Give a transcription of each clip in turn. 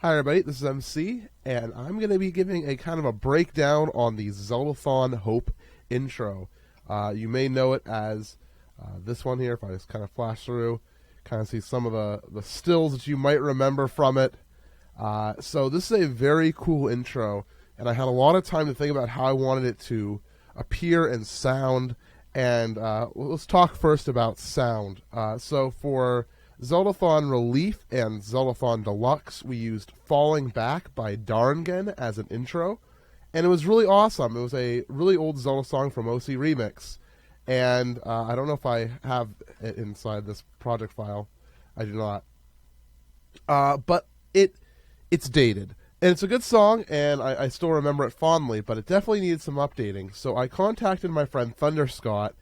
Hi everybody, this is MC, and I'm going to be giving a kind of a breakdown on the Zeldathon Hope intro. You may know it as this one here, if I just kind of flash through, kind of see some of the stills that you might remember from it. So this is a very cool intro, and I had a lot of time to think about how I wanted it to appear and sound, and let's talk first about sound. So for Zeldathon Relief and Zeldathon Deluxe, we used Falling Back by Darngen as an intro, and it was really awesome. It was a really old Zelda song from OC Remix, and I don't know if I have it inside this project file. I do not. But it's dated, and it's a good song, and I still remember it fondly, but it definitely needed some updating. So I contacted my friend Thunder Scott,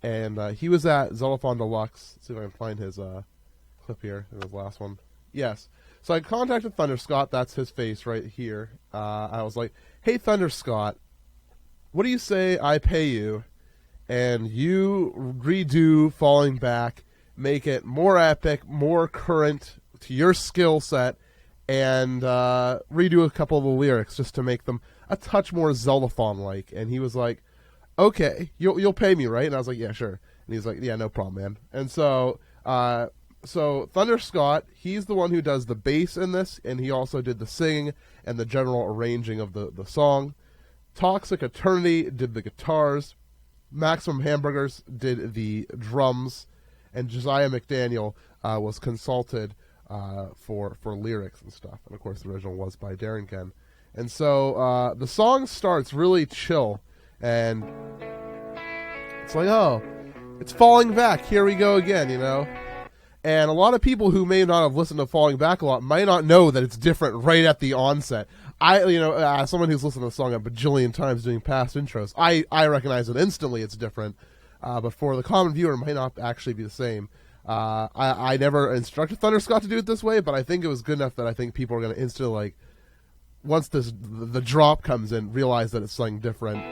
and he was at Zeldathon Deluxe. Let's see if I can find his clip here. It was the last one. Yes. So I contacted Thunder Scott. That's his face right here. I was like, hey, Thunder Scott, what do you say I pay you and you redo Falling Back, make it more epic, more current to your skill set, and redo a couple of the lyrics just to make them a touch more Zeldathon-like? And he was like, okay, you'll pay me, right? And I was like, yeah, sure. And he's like, yeah, no problem, man. And so Thunder Scott, he's the one who does the bass in this, and he also did the singing and the general arranging of the song. Toxic Eternity did the guitars. Maximum Hamburgers did the drums, and Josiah McDaniel was consulted for lyrics and stuff. And of course, the original was by Darngen. And so the song starts really chill, and it's like, oh, it's Falling Back. Here we go again, you know. And a lot of people who may not have listened to Falling Back a lot might not know that it's different right at the onset. Someone who's listened to the song a bajillion times doing past intros, I recognize it instantly. It's different, but for the common viewer, it might not actually be the same. I never instructed Thunder Scott to do it this way, but I think it was good enough that I think people are going to instantly, like, once the drop comes in, realize that it's something different.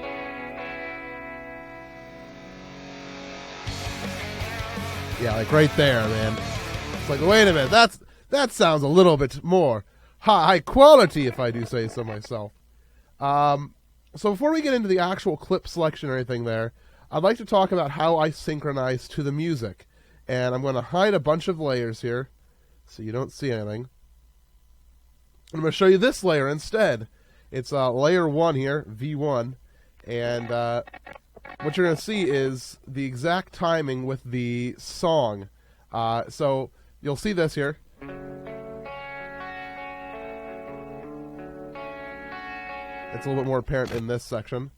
Yeah, like right there, man. It's like, wait a minute, that sounds a little bit more high quality, if I do say so myself. So before we get into the actual clip selection or anything there, I'd like to talk about how I synchronize to the music. And I'm going to hide a bunch of layers here so you don't see anything. I'm going to show you this layer instead. It's layer 1 here, V1, and what you're going to see is the exact timing with the song. So you'll see this here. It's a little bit more apparent in this section.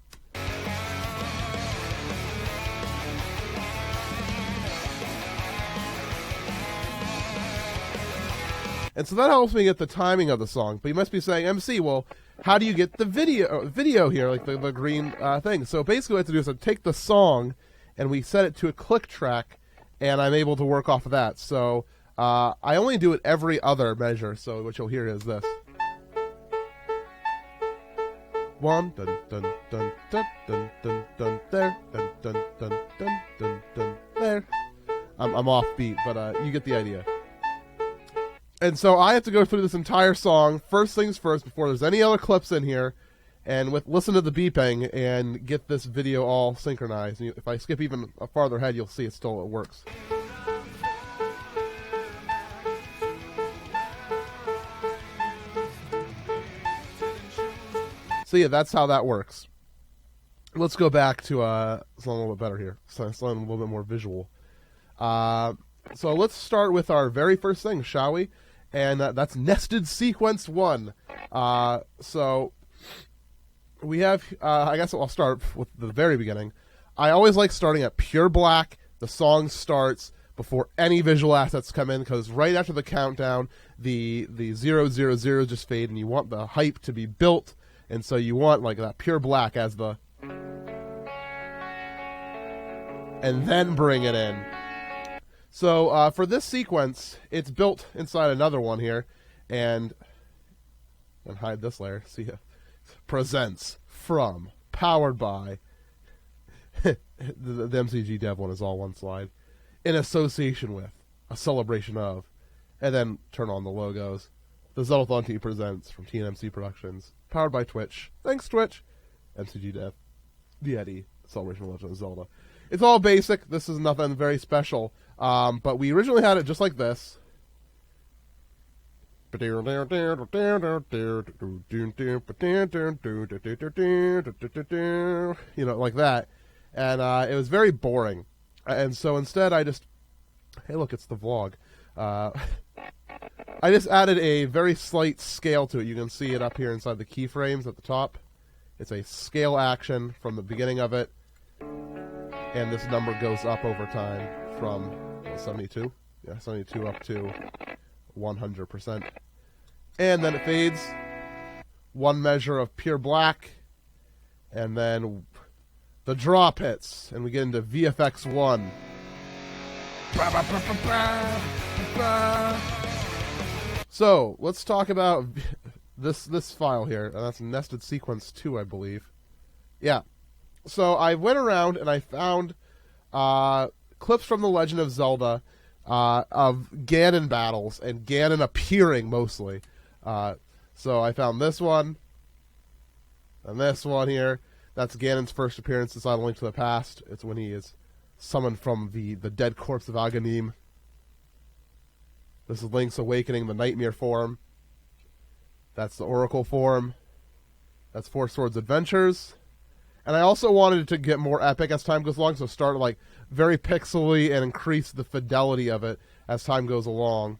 And so that helps me get the timing of the song. But you must be saying, MC, well, how do you get the video here, like the green thing? So basically what I have to do is I take the song, and we set it to a click track, and I'm able to work off of that. So I only do it every other measure, so what you'll hear is this. 1, dun dun dun dun dun dun dun there, dun dun dun dun dun dun there. I'm off beat, but you get the idea. And so I have to go through this entire song, first things first, before there's any other clips in here, and listen to the beeping and get this video all synchronized. And if I skip even farther ahead, you'll see it still works. So yeah, that's how that works. Let's go back to something a little bit better here, something a little bit more visual. So let's start with our very first thing, shall we? And that's Nested Sequence 1. So we have, I guess I'll start with the very beginning. I always like starting at pure black. The song starts before any visual assets come in, because right after the countdown, the 000 just fade, and you want the hype to be built, and so you want like that pure black as the... and then bring it in. So for this sequence, it's built inside another one here, and hide this layer. See ya. Presents from, powered by. the MCG Dev one is all one slide. In association with, a celebration of, and then turn on the logos. The Zeldathon team presents from TNMC Productions, powered by Twitch. Thanks, Twitch. MCG Dev, The Eddie, Celebration of Legend of Zelda. It's all basic. This is nothing very special. But we originally had it just like this. You know, like that. And it was very boring. And so instead I just... Hey, look, it's the vlog. I just added a very slight scale to it. You can see it up here inside the keyframes at the top. It's a scale action from the beginning of it. And this number goes up over time from 72. Yeah, 72 up to 100%. And then it fades. One measure of pure black. And then the drop hits. And we get into VFX 1. So, let's talk about this file here. And that's Nested Sequence 2, I believe. Yeah. So, I went around and I found clips from The Legend of Zelda of Ganon battles, and Ganon appearing mostly. So, I found this one, and this one here. That's Ganon's first appearance inside A Link to the Past. It's when he is summoned from the dead corpse of Aghanim. This is Link's awakening, the Nightmare form. That's the Oracle form. That's Four Swords Adventures. And I also wanted to get more epic as time goes along, so start like very pixely and increase the fidelity of it as time goes along.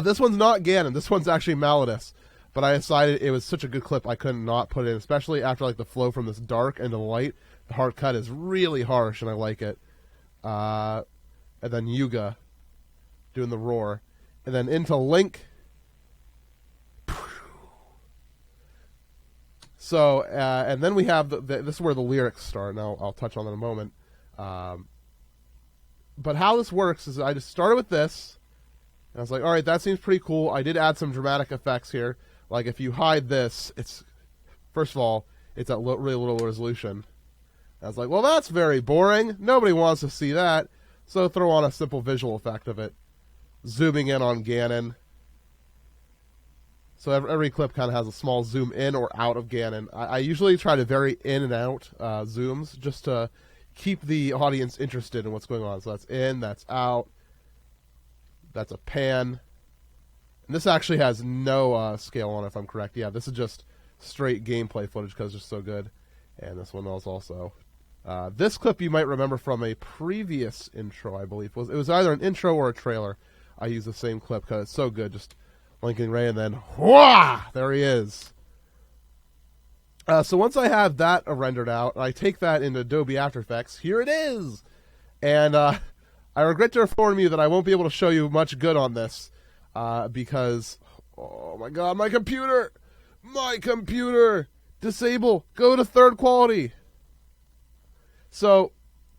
This one's not Ganon. This one's actually Malladus. But I decided it was such a good clip I couldn't not put it in, especially after like the flow from this dark into the light. The hard cut is really harsh, and I like it. And then Yuga doing the roar. And then into Link. So, and then we have, this is where the lyrics start, and I'll touch on that in a moment. But how this works is I just started with this, and I was like, alright, that seems pretty cool. I did add some dramatic effects here. Like, if you hide this, it's, first of all, it's at really little resolution. I was like, well, that's very boring. Nobody wants to see that. So throw on a simple visual effect of it. Zooming in on Ganon. So every clip kind of has a small zoom in or out of Ganon. I usually try to vary in and out zooms just to keep the audience interested in what's going on. So that's in, that's out. That's a pan. And this actually has no scale on it, if I'm correct. Yeah, this is just straight gameplay footage because it's just so good. And this one was also... this clip you might remember from a previous intro, I believe. It was either an intro or a trailer. I use the same clip because it's so good. Just Linking Ray and then, whooah! There he is. So once I have that rendered out, I take that into Adobe After Effects. Here it is! And I regret to inform you that I won't be able to show you much good on this because, oh my god, my computer! My computer! Disable! Go to third quality! So,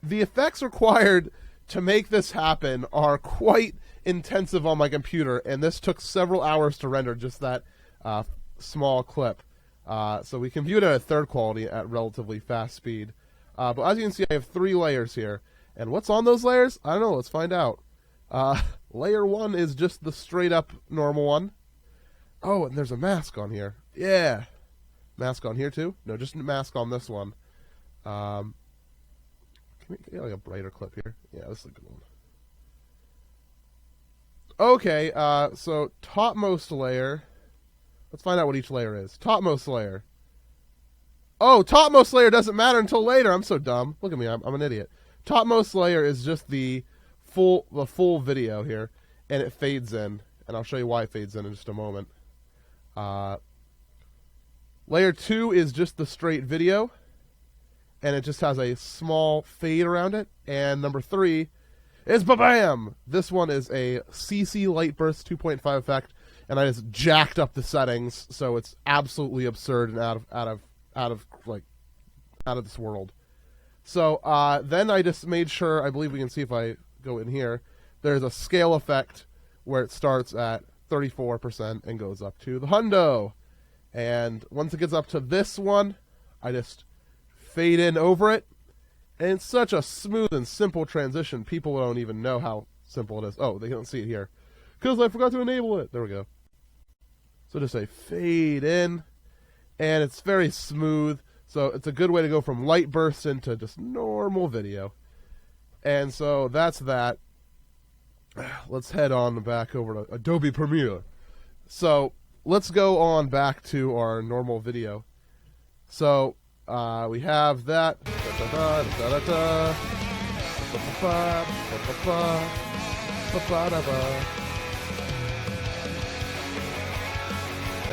the effects required to make this happen are quite intensive on my computer, and this took several hours to render just that small clip. So we can view it at third quality at relatively fast speed. But as you can see, I have 3 layers here. And what's on those layers? I don't know. Let's find out. Layer 1 is just the straight-up normal one. Oh, and there's a mask on here. Yeah. Mask on here, too? No, just a mask on this one. Can we get like a brighter clip here? Yeah, this is a good one. Okay, so topmost layer. Let's find out what each layer is. Topmost layer. Oh, topmost layer doesn't matter until later. I'm so dumb. Look at me. I'm an idiot. Topmost layer is just the full video here, and it fades in. And I'll show you why it fades in just a moment. Layer 2 is just the straight video, and it just has a small fade around it. And number 3 is ba-bam! This one is a CC Light Burst 2.5 effect, and I just jacked up the settings, so it's absolutely absurd and out of this world. So then I just made sure, I believe we can see if I go in here, there's a scale effect where it starts at 34% and goes up to the hundo. And once it gets up to this one, I just fade in over it. And it's such a smooth and simple transition. People don't even know how simple it is. Oh, they don't see it here. Because I forgot to enable it. There we go. So just say fade in, and it's very smooth. So it's a good way to go from light bursts into just normal video. And so that's that. Let's head on back over to Adobe Premiere. So let's go on back to our normal video. So we have that.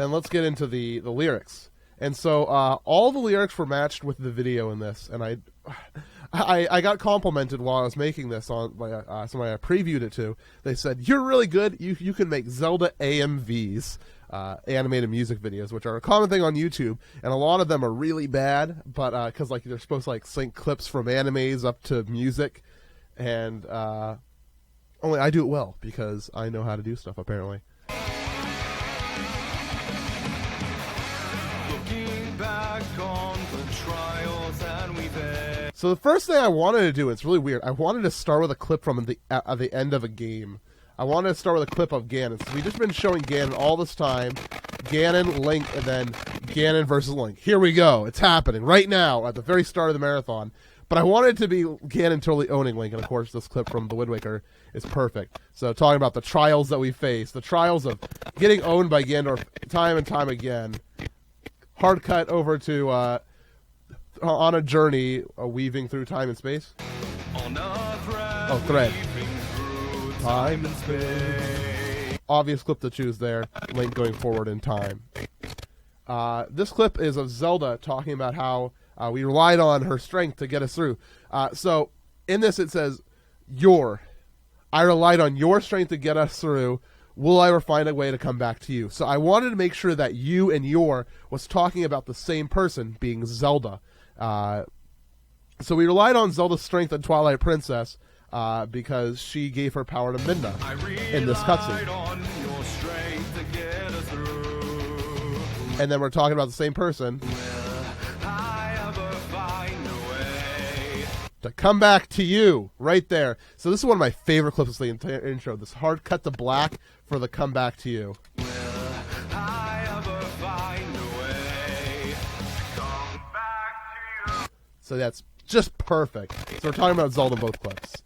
And let's get into the lyrics. And so all the lyrics were matched with the video in this, and I got complimented while I was making this on somebody I previewed it to. They said, "You're really good. You can make Zelda AMVs, animated music videos, which are a common thing on YouTube, and a lot of them are really bad, but because like they're supposed to like sync clips from animes up to music, and only I do it well because I know how to do stuff apparently." So the first thing I wanted to do, it's really weird, I wanted to start with a clip from the end of a game. I wanted to start with a clip of Ganon. So we've just been showing Ganon all this time. Ganon, Link, and then Ganon versus Link. Here we go. It's happening right now at the very start of the marathon. But I wanted it to be Ganon totally owning Link. And of course, this clip from The Wind Waker is perfect. So talking about the trials that we face, the trials of getting owned by Ganondorf time and time again. Hard cut over to on a journey, weaving through time and space. Oh, thread. Time and space. Obvious clip to choose there. Link going forward in time. This clip is of Zelda talking about how we relied on her strength to get us through. So in this it says, I relied on your strength to get us through. Will I ever find a way to come back to you? So I wanted to make sure that you and your was talking about the same person, being Zelda. So we relied on Zelda's strength in Twilight Princess because she gave her power to Midna in this cutscene. And then we're talking about the same person. To come back to you, right there. So this is one of my favorite clips of the entire intro. This hard cut to black for the come back to you. So that's just perfect. So we're talking about Zelda in both clips.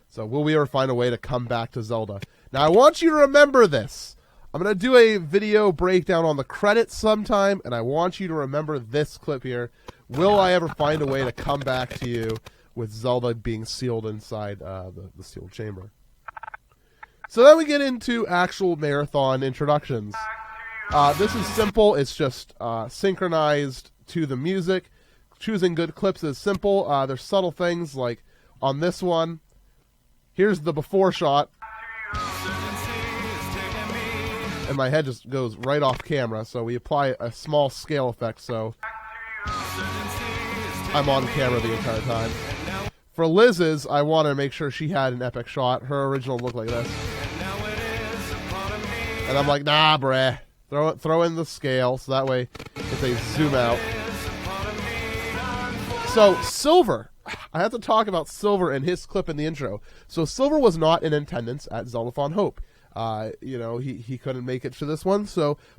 So will we ever find a way to come back to Zelda? Now I want you to remember this. I'm going to do a video breakdown on the credits sometime, and I want you to remember this clip here. Will I ever find a way to come back to you with Zelda being sealed inside the sealed chamber? So then we get into actual marathon introductions. This is simple. It's just synchronized to the music. Choosing good clips is simple. There's subtle things like on this one. Here's the before shot. And my head just goes right off camera, so we apply a small scale effect, so I'm on camera the entire time. For Liz's, I want to make sure she had an epic shot. Her original looked like this. And I'm like, nah, bruh. Throw in the scale, so that way if they zoom out. So, Silver. I have to talk about Silver and his clip in the intro. So, Silver was not in attendance at Zeldathon Hope. He couldn't make it to this one,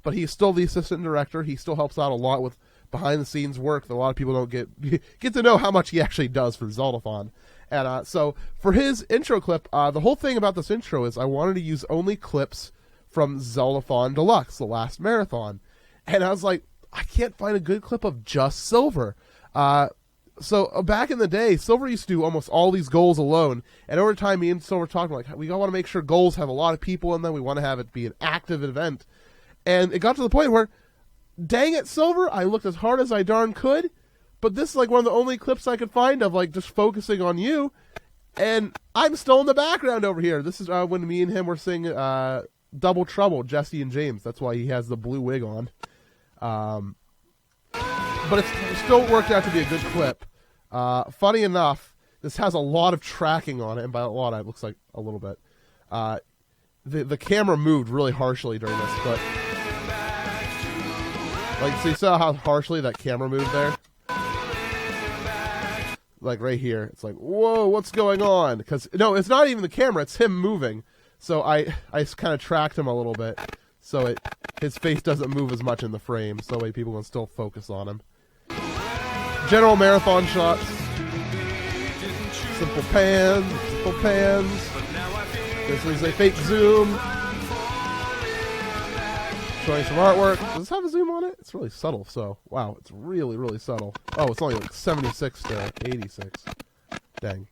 but he's still the assistant director. He still helps out a lot with behind-the-scenes work that a lot of people don't get to know how much he actually does for Zeldathon. And so for his intro clip, the whole thing about this intro is I wanted to use only clips from Zeldathon Deluxe, the last marathon. And I was like, I can't find a good clip of just Silver. So back in the day, Silver used to do almost all these goals alone, and over time, me and Silver talked like we want to make sure goals have a lot of people in them. We want to have it be an active event, and it got to the point where, dang it, Silver, I looked as hard as I darn could, but this is like one of the only clips I could find of like just focusing on you, and I'm still in the background over here. This is when me and him were singing Double Trouble, Jesse and James. That's why he has the blue wig on. But it still worked out to be a good clip. Funny enough, this has a lot of tracking on it, and by a lot, it looks like a little bit. The camera moved really harshly during this, but like, so you saw how harshly that camera moved there? Like right here, it's like, whoa, what's going on? Because no, it's not even the camera; it's him moving. So I kind of tracked him a little bit, so his face doesn't move as much in the frame, so that way people can still focus on him. General marathon shots. Simple pans. Simple pans. This is a fake zoom. Showing some artwork. Does this have a zoom on it? It's really subtle, so wow, it's really, really subtle. Oh, it's only like 76 to 86. Dang.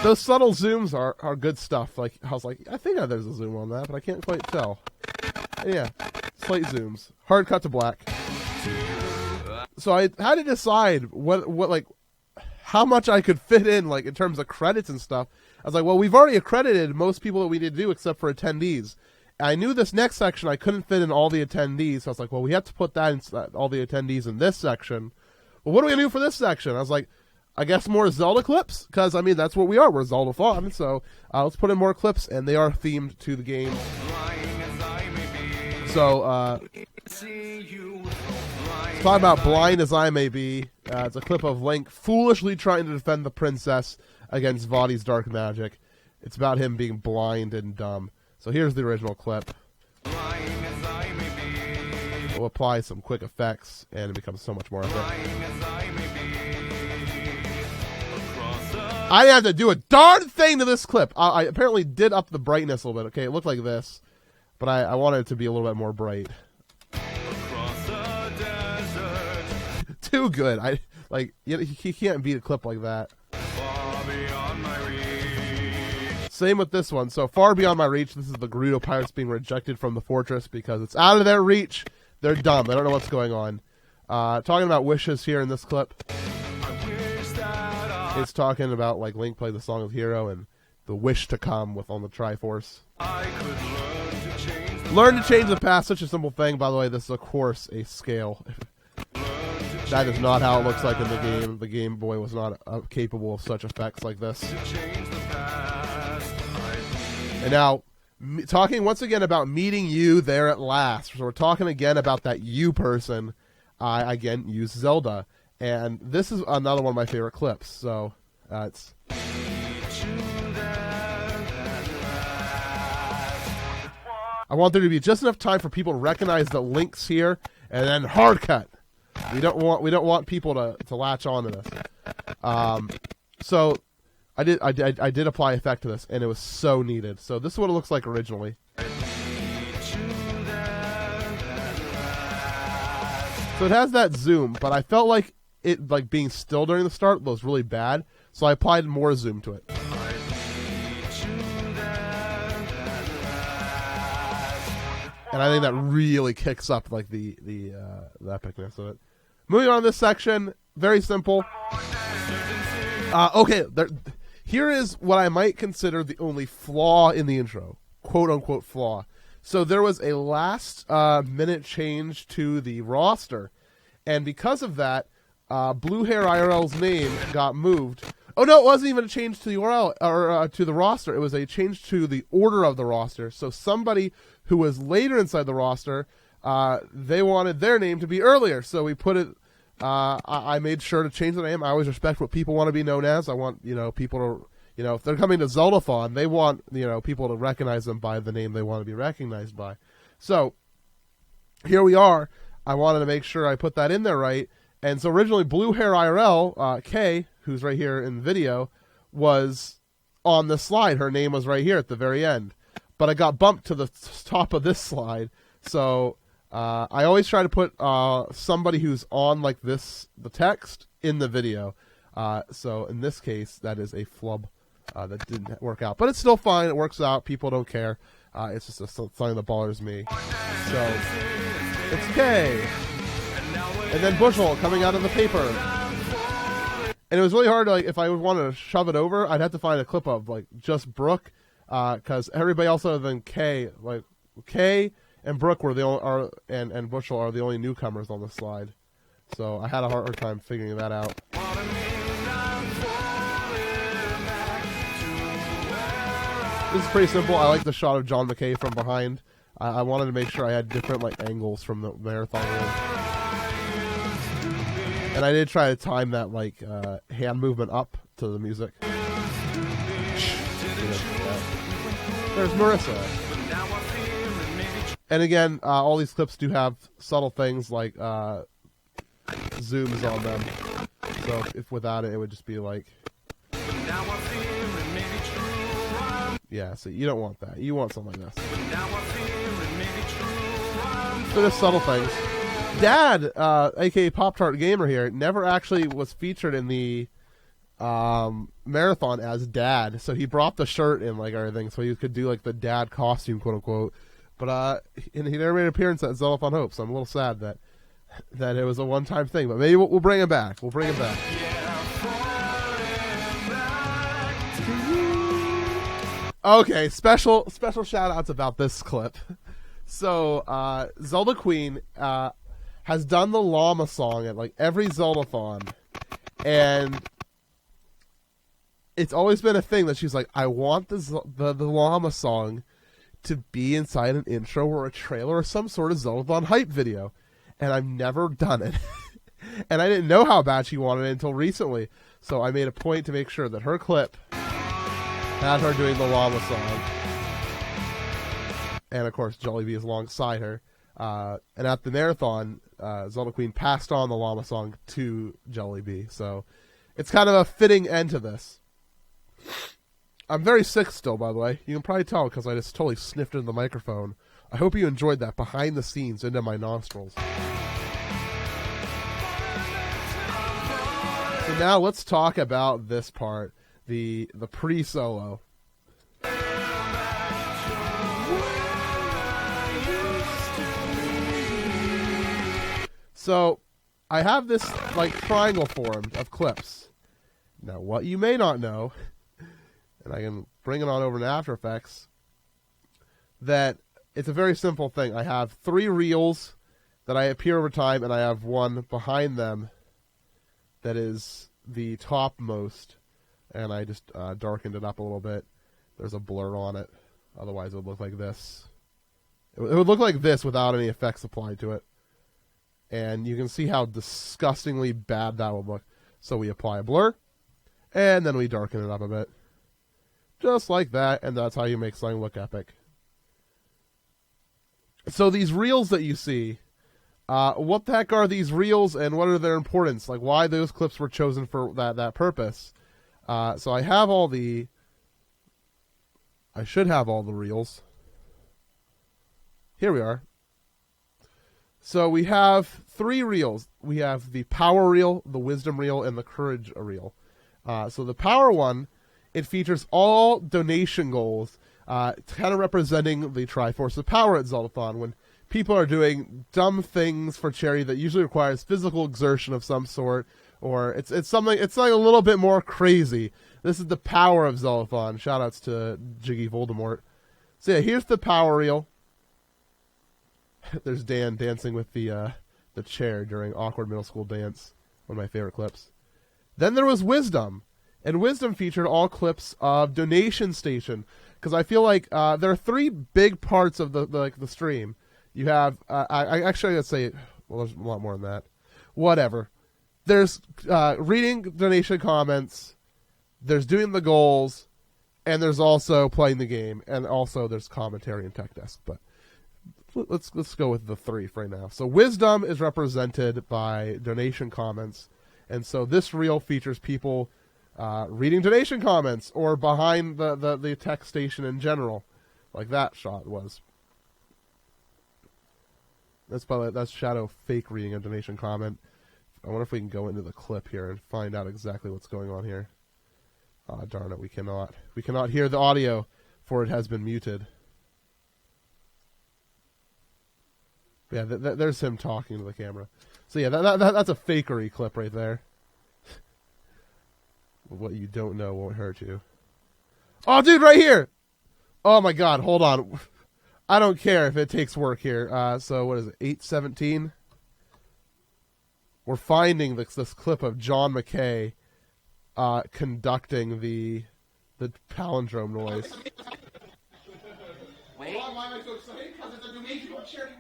Those subtle zooms are good stuff. Like I was like, I think there's a zoom on that, but I can't quite tell. Yeah, slight zooms. Hard cut to black. So I had to decide what like how much I could fit in, like in terms of credits and stuff. I was like, well, we've already accredited most people that we need to do except for attendees. I knew this next section I couldn't fit in all the attendees, so I was like, well, we have to put that in, all the attendees in this section. Well, what are we gonna do for this section? I was like, I guess more Zelda clips, because I mean that's what we are. We're Zeldathon, so let's put in more clips, and they are themed to the game. So let's talk about Blind as I May Be. It's a clip of Link foolishly trying to defend the princess against Vadi's dark magic. It's about him being blind and dumb. So here's the original clip. We'll apply some quick effects, and it becomes so much more epic. I didn't have to do a darn thing to this clip. I apparently did up the brightness a little bit. Okay, it looked like this, but I wanted it to be a little bit more bright. Too good. You can't beat a clip like that. Same with this one. So Far Beyond My Reach. This is the Gerudo pirates being rejected from the fortress because it's out of their reach. They're dumb. They don't know what's going on. Talking about wishes here in this clip. It's talking about like Link played the Song of the Hero and the wish to come with on the Triforce. Learn to change the past. Such a simple thing. By the way, this is of course a scale. That is not how it looks like in the game. The Game Boy was not capable of such effects like this. And now, talking once again about meeting you there at last. So we're talking again about that you person. I again use Zelda. And this is another one of my favorite clips. So it's... I want there to be just enough time for people to recognize that Link's here, and then hard cut. We don't want people to latch on to this. So I did apply effect to this, and it was so needed. So this is what it looks like originally. So it has that zoom, but I felt like it like being still during the start was really bad, so I applied more zoom to it. And I think that really kicks up like the epicness of it. Moving on to this section, very simple. Okay, here is what I might consider the only flaw in the intro, quote unquote flaw. So there was a last minute change to the roster, and because of that, Blue Hair IRL's name got moved. Oh no, it wasn't even a change to the URL or to the roster. It was a change to the order of the roster. So somebody who was later inside the roster, they wanted their name to be earlier. So we put it. I made sure to change the name. I always respect what people want to be known as. I want people to if they're coming to Zeldathon, they want people to recognize them by the name they want to be recognized by. So here we are. I wanted to make sure I put that in there right. And so originally Blue Hair IRL, Kay, who's right here in the video, was on the slide. Her name was right here at the very end. But I got bumped to the top of this slide. So I always try to put somebody who's on like this, the text, in the video. So in this case, that is a flub that didn't work out. But it's still fine. It works out. People don't care. It's just something that bothers me. So it's Kay. And then Bushel coming out of the paper. And it was really hard to, like, if I wanted to shove it over, I'd have to find a clip of, like, just Brooke, because everybody else other than Kay, like, Kay and Brooke were the only, and Bushel are the only newcomers on the slide. So I had a hard time figuring that out. This is pretty simple. I like the shot of John McKay from behind. I wanted to make sure I had different, like, angles from the marathon room. And I did try to time that, like, hand movement up to the music. There's Marissa. And again, all these clips do have subtle things like zooms on them. So if without it, it would just be like... Yeah, so you don't want that. You want something like this. So just subtle things. Dad, a.k.a. Pop-Tart Gamer here, never actually was featured in the marathon as Dad. So he brought the shirt in, like, everything, so he could do, like, the dad costume, quote-unquote. But he never made an appearance at Zeldathon Hope, so I'm a little sad that it was a one-time thing. But maybe we'll bring him back. We'll bring him back. Okay, special shout-outs about this clip. So, Zelda Queen has done the llama song at, like, every Zeldathon. And it's always been a thing that she's like, I want the llama song to be inside an intro or a trailer or some sort of Zeldathon hype video. And I've never done it. And I didn't know how bad she wanted it until recently. So I made a point to make sure that her clip had her doing the llama song. And of course, Jollibee is alongside her. And at the marathon, Zelda Queen passed on the llama song to Jollibee. So it's kind of a fitting end to this. I'm very sick still, by the way. You can probably tell because I just totally sniffed into the microphone. I hope you enjoyed that behind the scenes into my nostrils. So now let's talk about this part, the pre-solo. So I have this like triangle formed of clips. Now what you may not know, and I can bring it on over to After Effects, that it's a very simple thing. I have 3 reels that I appear over time, and I have one behind them that is the topmost, and I just darkened it up a little bit. There's a blur on it. Otherwise, it would look like this. It would look like this without any effects applied to it. And you can see how disgustingly bad that would look. So we apply a blur, and then we darken it up a bit. Just like that, and that's how you make something look epic. So these reels that you see, what the heck are these reels, and what are their importance? Like, why those clips were chosen for that purpose? So I have all the... I should have all the reels. Here we are. So we have 3 reels. We have the power reel, the wisdom reel, and the courage reel. So the power one, it features all donation goals, kind of representing the Triforce of Power at Zeldathon, when people are doing dumb things for charity that usually requires physical exertion of some sort, or it's something a little bit more crazy. This is the power of Zeldathon. Shoutouts to Jiggy Voldemort. So yeah, here's the power reel. There's Dan dancing with the chair during awkward middle school dance. One of my favorite clips. Then there was Wisdom. And Wisdom featured all clips of Donation Station. Because I feel like there are 3 big parts of the stream. You have... I gotta say... Well, there's a lot more than that. Whatever. There's reading donation comments. There's doing the goals. And there's also playing the game. And also there's commentary and tech desk. But let's go with the 3 for right now. So Wisdom is represented by donation comments. And so this reel features people... reading donation comments, or behind the tech station in general, like that shot was. That's Shadow fake reading a donation comment. I wonder if we can go into the clip here and find out exactly what's going on here. Darn it, we cannot. We cannot hear the audio, for it has been muted. Yeah, there's him talking to the camera. So yeah, that's a fakery clip right there. What you don't know won't hurt you. Oh, dude, right here! Oh my god, hold on. I don't care if it takes work here. So, what is it, 8:17? We're finding this clip of John McKay conducting the palindrome noise. Wait. Why am I so excited? Because it's a donation to a charity.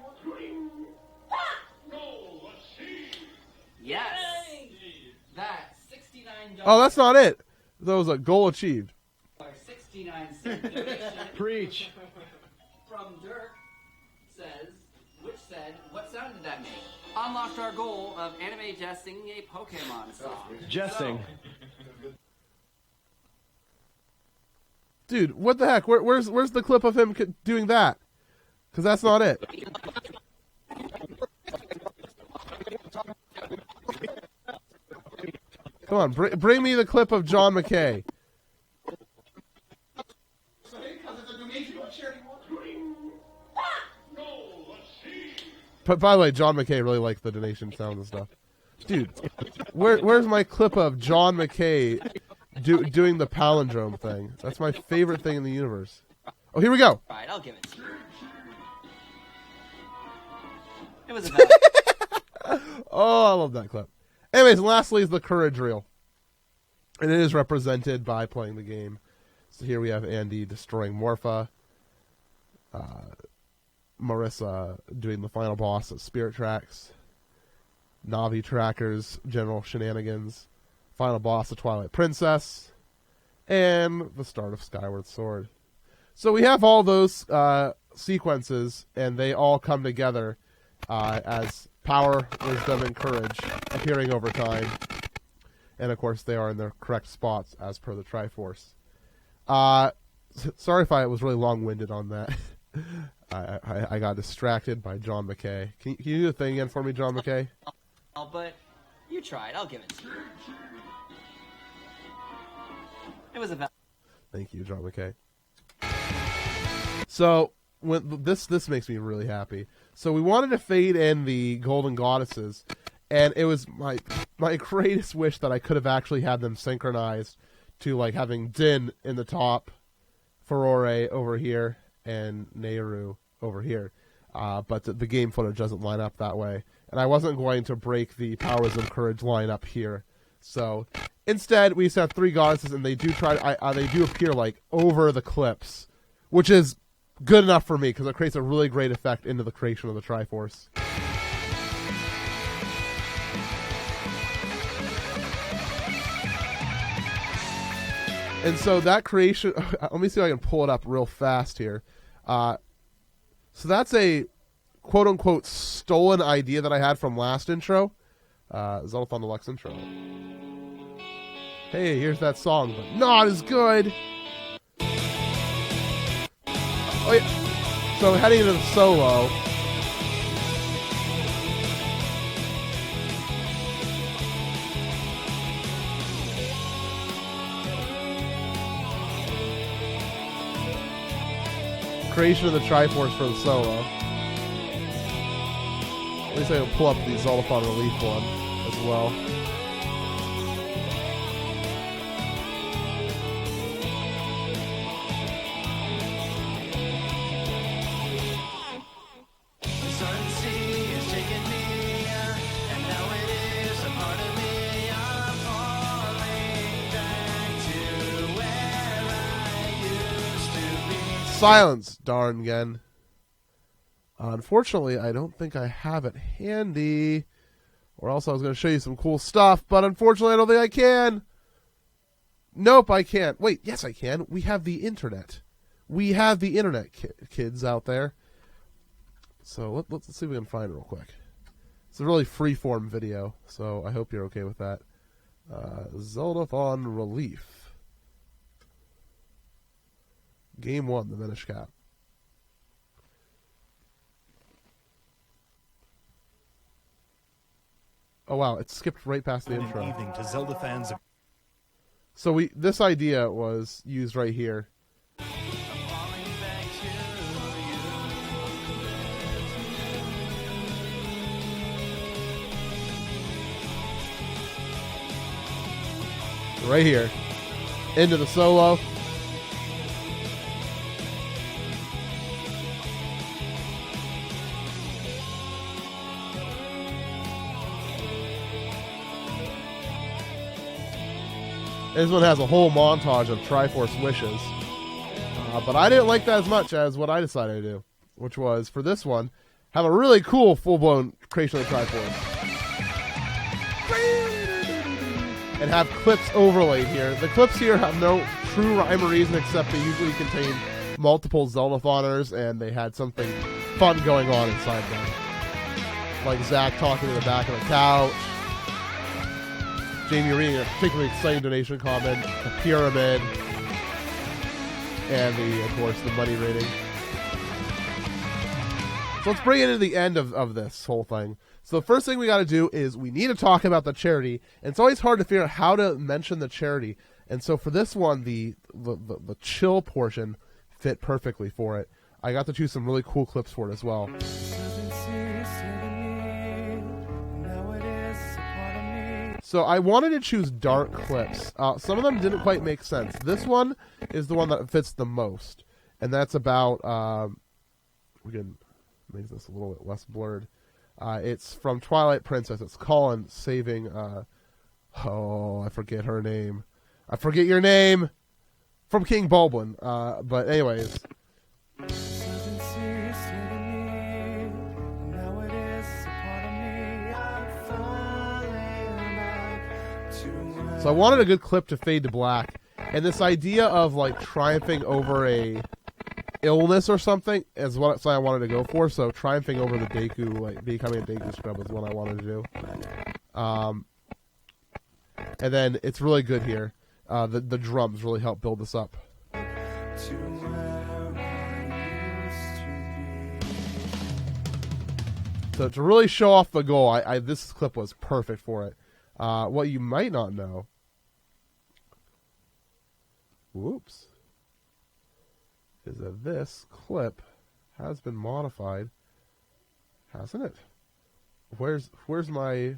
Yes. That's $69. Oh, that's not it. That was a goal achieved. 69 cent donation. Preach. From Dirk says, unlocked our goal of Anime Jess singing a Pokemon song. Jesting. Dude, what the heck? Where's the clip of him doing that? Because that's not it. Come on, bring me the clip of John McKay. But by the way, John McKay really liked the donation sound and stuff. Dude, where's my clip of John McKay doing the palindrome thing? That's my favorite thing in the universe. Oh, here we go. Alright, I'll give it to you. It was about... Oh, I love that clip. Anyways, and lastly is the courage reel. And it is represented by playing the game. So here we have Andy destroying Morpha. Marissa doing the final boss of Spirit Tracks. Navi Trackers, General Shenanigans. Final boss of Twilight Princess. And the start of Skyward Sword. So we have all those sequences, and they all come together as power, wisdom, and courage appearing over time. And of course, they are in their correct spots as per the Triforce. Sorry if I was really long-winded on that. I got distracted by John McKay. Can you do the thing again for me, John McKay? But you tried. I'll give it to you. It was about... Thank you, John McKay. So when this makes me really happy. So we wanted to fade in the Golden Goddesses, and it was my greatest wish that I could have actually had them synchronized to like having Din in the top, Furore over here, and Nehru over here. But the game footage doesn't line up that way, and I wasn't going to break the Powers of Courage line up here. So instead, we just have three goddesses, and they do they do appear like over the clips, which is good enough for me because it creates a really great effect into the creation of the Triforce. And so that creation, let me see if I can pull it up real fast here. So that's a quote-unquote stolen idea that I had from last intro. Zeldathon Deluxe intro. Hey, here's that song, but not as good. Oh yeah. So heading into the solo. Creation of the Triforce for the solo. At least I can pull up the Zeldathon Relief one as well. Silence, darn again. Unfortunately, I don't think I have it handy. Or else I was going to show you some cool stuff, but unfortunately I don't think I can. Nope, I can't. Wait, yes I can. We have the internet. We have the internet, kids out there. So let's see if we can find it real quick. It's a really free-form video, so I hope you're okay with that. Zeldathon Relief. Game 1, the Minish Cap. Oh wow, it skipped right past the intro. Evening to Zelda fans. So this idea was used right here. Right here. Into the solo. This one has a whole montage of Triforce wishes. But I didn't like that as much as what I decided to do. Which was, for this one, have a really cool full-blown creation of the Triforce. And have clips overlaid here. The clips here have no true rhyme or reason except they usually contain multiple Zeldathoners and they had something fun going on inside them. like Zach talking in the back of the couch. Jamie reading a particularly exciting donation comment, the pyramid, and of course, the money rating. So let's bring it to the end of this whole thing. So the first thing we got to do is we need to talk about the charity. And it's always hard to figure out how to mention the charity. And so for this one, the chill portion fit perfectly for it. I got to choose some really cool clips for it as well. So I wanted to choose dark clips. Some of them didn't quite make sense. This one is the one that fits the most. And that's about... we can make this a little bit less blurred. It's from Twilight Princess. It's Colin saving... I forget her name. I forget your name! From King Baldwin. But anyways... So I wanted a good clip to fade to black, and this idea of like triumphing over a illness or something is what I wanted to go for. So triumphing over the Deku, like becoming a Deku scrub, is what I wanted to do. And then it's really good here. The drums really help build this up. So to really show off the goal, this clip was perfect for it. What you might not know, is that this clip has been modified, hasn't it? Where's my...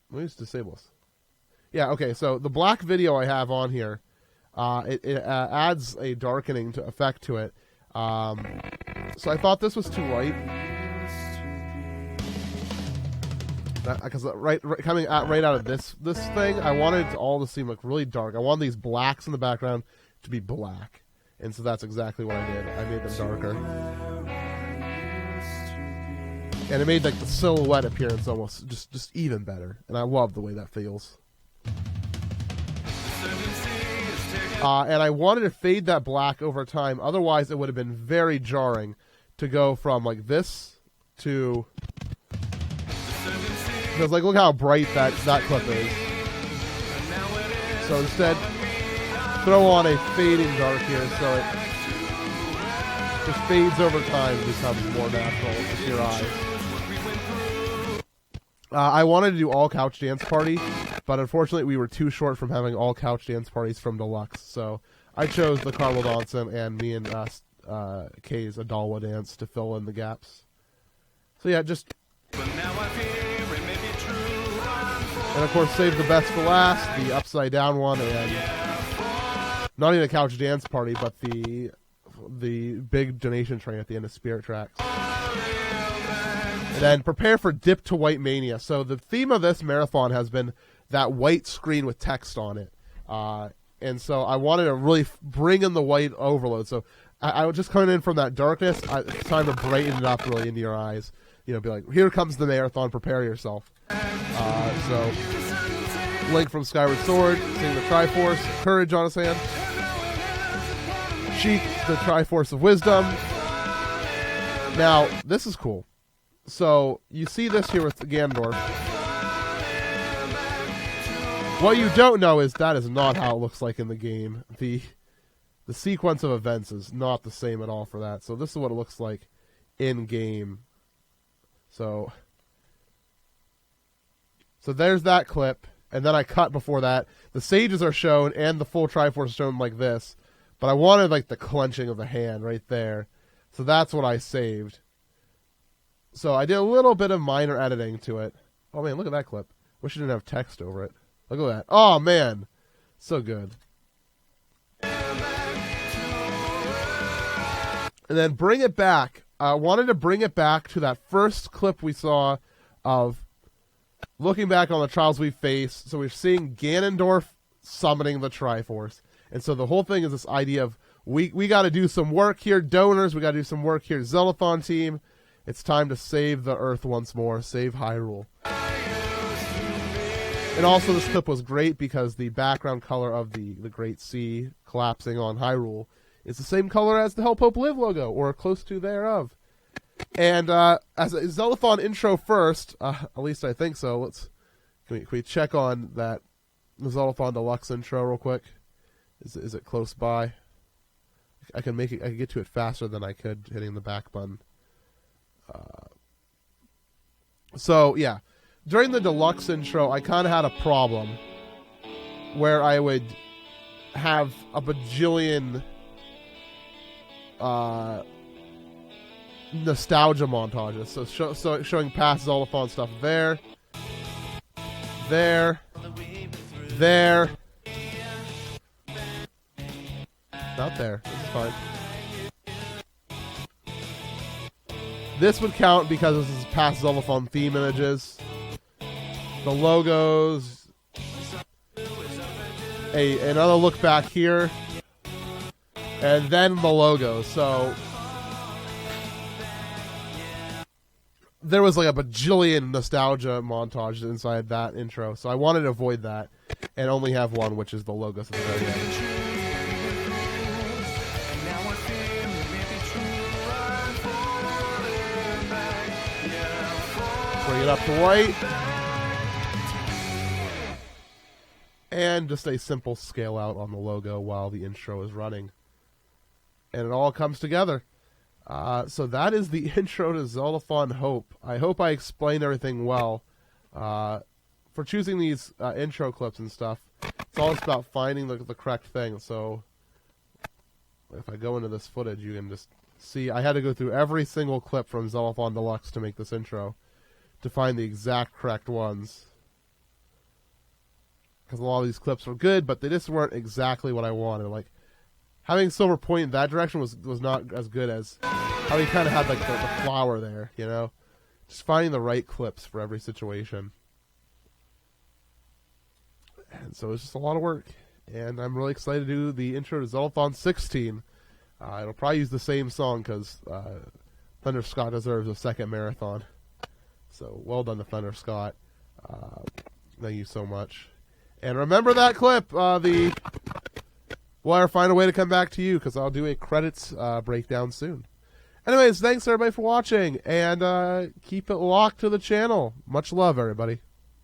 Let me just disable this. Yeah, okay, so the black video I have on here, it adds a darkening effect to it. So I thought this was too light. Because coming right out of this thing, I wanted it all to seem like really dark. I wanted these blacks in the background to be black, and so that's exactly what I did. I made them darker, and it made like the silhouette appearance almost just even better. And I love the way that feels. And I wanted to fade that black over time. Otherwise, it would have been very jarring to go from like this to... Because like, look how bright that clip is. So instead, throw on a fading dark here, so it just fades over time and becomes more natural to your eyes. I wanted to do all couch dance party, but unfortunately we were too short from having all couch dance parties from Deluxe. So I chose the Carmel Dawson and me and Kay's Adalwa dance to fill in the gaps. So yeah, just... And of course, save the best for last, the upside down one, and not even a couch dance party, but the big donation train at the end of Spirit Tracks. And then prepare for Dip to White Mania. So the theme of this marathon has been that white screen with text on it. And so I wanted to really bring in the white overload. So I was just coming in from that darkness. It's time to brighten it up really into your eyes. You know, be like, here comes the marathon, prepare yourself. So, Link from Skyward Sword, seeing the Triforce, Courage on his hand. Sheik, the Triforce of Wisdom. Now, this is cool. So, you see this here with Ganondorf. What you don't know is that is not how it looks like in the game. The sequence of events is not the same at all for that. So, this is what it looks like in-game. So there's that clip, and then I cut before that. The sages are shown, and the full Triforce is shown like this, but I wanted like the clenching of the hand right there, so that's what I saved. So I did a little bit of minor editing to it. Oh man, look at that clip. Wish it didn't have text over it. Look at that. Oh man, so good. And then bring it back. I wanted to bring it back to that first clip we saw of looking back on the trials we faced. So we're seeing Ganondorf summoning the Triforce. And so the whole thing is this idea of we got to do some work here, donors. We got to do some work here, Zeldathon team. It's time to save the Earth once more, save Hyrule. And also this clip was great because the background color of the Great Sea collapsing on Hyrule is the same color as the Help Hope Live logo, or close to thereof. And as a Zeldathon intro first, at least I think so. Can we check on that Zeldathon Deluxe intro real quick? Is it close by? I can get to it faster than I could hitting the back button. So yeah, during the Deluxe intro, I kind of had a problem where I would have a bajillion nostalgia montages. So showing past Zeldathon stuff there. Not there. This is fine. This would count because this is past Zeldathon theme images. The logos. Another look back here. And then the logos. So there was like a bajillion nostalgia montages inside that intro. So I wanted to avoid that and only have one, which is the logos at the very end. Bring it up to white. And just a simple scale out on the logo while the intro is running. And it all comes together. So that is the intro to Zeldathon Hope. I hope I explained everything well. For choosing these intro clips and stuff, it's all about finding the correct thing. So if I go into this footage, you can just see I had to go through every single clip from Zeldathon Deluxe to make this intro to find the exact correct ones. Because a lot of these clips were good, but they just weren't exactly what I wanted. Like, having Silver point in that direction was not as good as how he kind of had like the flower there, you know? Just finding the right clips for every situation. And so it's just a lot of work. And I'm really excited to do the intro to Zeldathon 16. It'll probably use the same song because Thunder Scott deserves a second marathon. So well done to Thunder Scott. Thank you so much. And remember that clip, well, I'll find a way to come back to you because I'll do a credits breakdown soon. Anyways, thanks everybody for watching, and keep it locked to the channel. Much love, everybody.